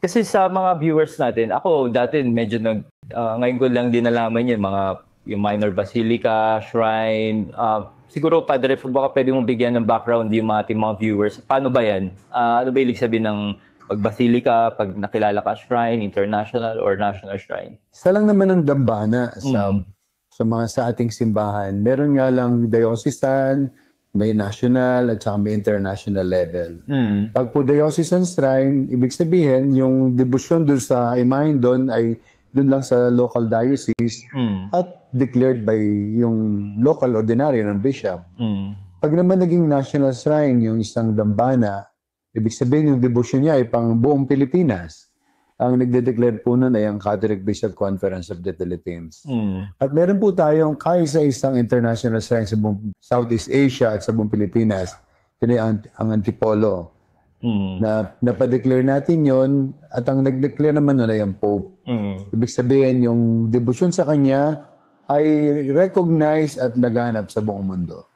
Kasi sa mga viewers natin, ako dati medyo ngayon ko lang din nalaman yun, yung minor basilica, shrine, siguro Padre, baka pwede mong bigyan ng background yung ating mga viewers. Paano ba yan? Ano ba ibig sabihin ng pag-basilica, pag nakilala ka shrine, international or national shrine? Isa lang naman ang dambana sa mga sa ating simbahan. Meron nga lang diocesan, may national at saka may international level. Pag po diocesan shrine, ibig sabihin yung debosyon dun sa imahin doon ay dun lang sa local diocese at declared by yung local ordinary ng bishop. Pag naman naging national shrine, yung isang dambana, ibig sabihin yung debosyon niya ay pang buong Pilipinas. Ang nagde-declare po nun ay ang Catholic Bishop Conference of the Philippines. At meron po tayong kaisa-isang international shrine sa buong Southeast Asia at sa buong Pilipinas. Yun ay ang Antipolo. Na napadeclare natin yon at ang nag-declare naman nun ay ang Pope. Ibig sabihin yung debosyon sa kanya ay recognized at naganap sa buong mundo.